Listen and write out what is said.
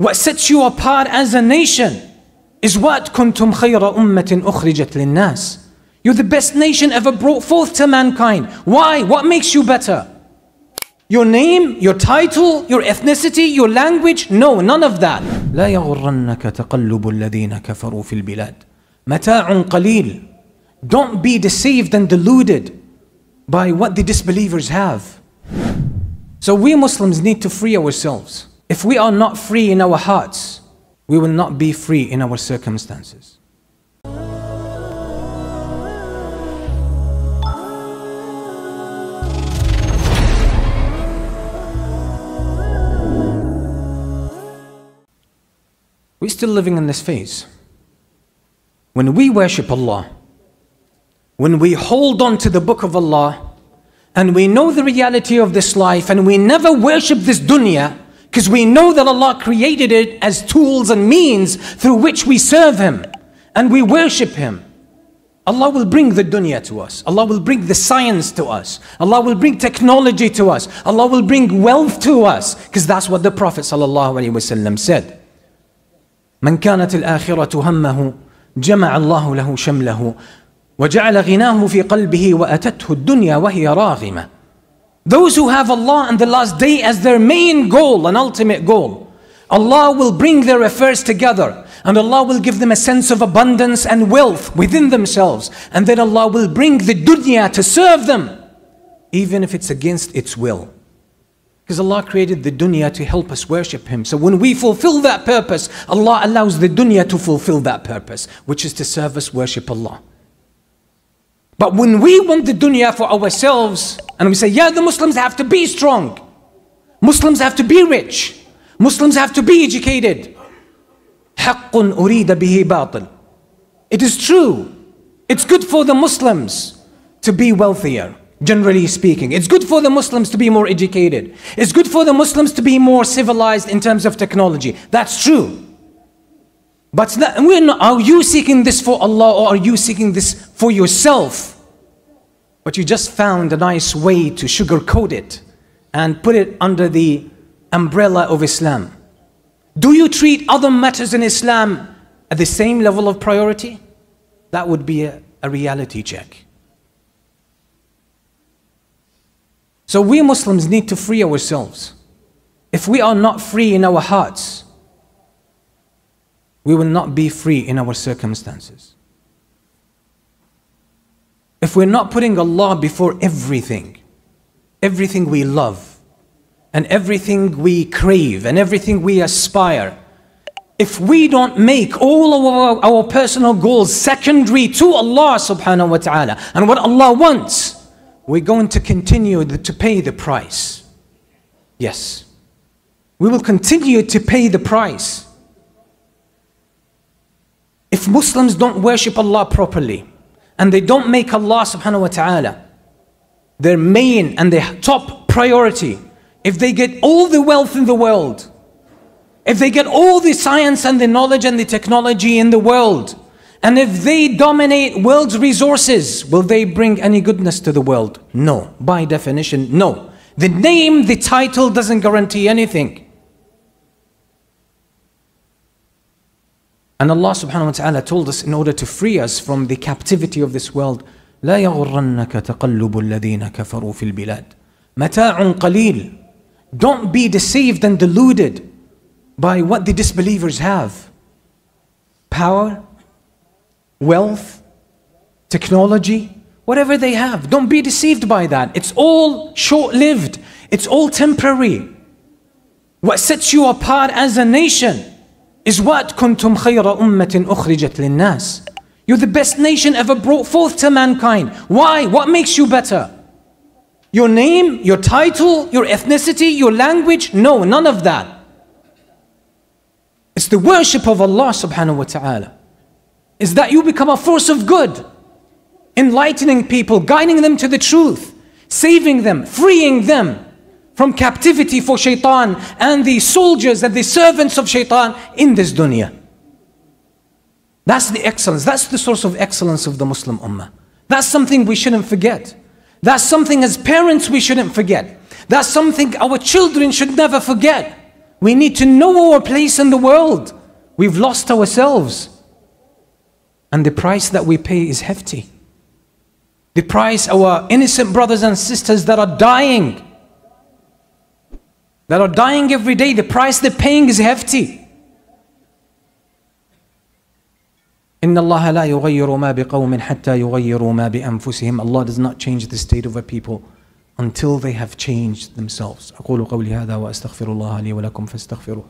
What sets you apart as a nation is what kuntum khayra ummatin ukhrijat linnas. You're the best nation ever brought forth to mankind. Why? What makes you better? Your name, your title, your ethnicity, your language? No, none of that. لا يغرنك تقلب الذين كفروا في البلاد متاع قليل. Don't be deceived and deluded by what the disbelievers have. So we Muslims need to free ourselves. If we are not free in our hearts, we will not be free in our circumstances. We're still living in this phase. When we worship Allah, when we hold on to the book of Allah, and we know the reality of this life, and we never worship this dunya, because we know that Allah created it as tools and means through which we serve Him, and we worship Him. Allah will bring the dunya to us. Allah will bring the science to us. Allah will bring technology to us. Allah will bring wealth to us, because that's what the Prophet ﷺ said. من كانت الآخرة همه جمع الله له شمله وجعل غناه في قلبه وأتته الدنيا وهي راغمة. Those who have Allah and the last day as their main goal and ultimate goal, Allah will bring their affairs together, and Allah will give them a sense of abundance and wealth within themselves, and then Allah will bring the dunya to serve them, even if it's against its will. Because Allah created the dunya to help us worship Him. So when we fulfill that purpose, Allah allows the dunya to fulfill that purpose, which is to serve us worship Allah. But when we want the dunya for ourselves, and we say, yeah, the Muslims have to be strong, Muslims have to be rich, Muslims have to be educated. حَقٌّ أُرِيدَ بِهِ بَاطِلٌ. It is true. It's good for the Muslims to be wealthier, generally speaking. It's good for the Muslims to be more educated. It's good for the Muslims to be more civilized in terms of technology. That's true. But are you seeking this for Allah, or are you seeking this for yourself? But you just found a nice way to sugarcoat it and put it under the umbrella of Islam. Do you treat other matters in Islam at the same level of priority? That would be a reality check. So we Muslims need to free ourselves. If we are not free in our hearts, we will not be free in our circumstances. If we're not putting Allah before everything, everything we love, and everything we crave, and everything we aspire, if we don't make all of our personal goals secondary to Allah subhanahu wa ta'ala and what Allah wants, we're going to continue to pay the price. Yes, we will continue to pay the price. If Muslims don't worship Allah properly, and they don't make Allah subhanahu wa ta'ala their main and their top priority, if they get all the wealth in the world, if they get all the science and the knowledge and the technology in the world, and if they dominate world's resources, will they bring any goodness to the world? No. By definition, no. The name, the title doesn't guarantee anything. And Allah subhanahu wa ta'ala told us, in order to free us from the captivity of this world, لا يغرنك تقلب الذين كفروا في البلاد متاع قليل. Don't be deceived and deluded by what the disbelievers have. Power, wealth, technology, whatever they have. Don't be deceived by that. It's all short-lived. It's all temporary. What sets you apart as a nation is what kuntum khayra ummatin ukhrijat linnas. You're the best nation ever brought forth to mankind. Why? What makes you better? Your name, your title, your ethnicity, your language? No, none of that. It's the worship of Allah subhanahu wa ta'ala. Is that you become a force of good, enlightening people, guiding them to the truth, saving them, freeing them from captivity for shaitan and the soldiers and the servants of shaitan in this dunya. That's the excellence. That's the source of excellence of the Muslim Ummah. That's something we shouldn't forget. That's something as parents we shouldn't forget. That's something our children should never forget. We need to know our place in the world. We've lost ourselves. And the price that we pay is hefty. The price our innocent brothers and sisters that are dying every day, the price they're paying is hefty. إن الله لا يغير ما بقوم حتى يغيروا ما بأنفسهم. Allah does not change the state of a people until they have changed themselves. أقول قولي هذا وأستغفر الله لي ولكم فاستغفروه.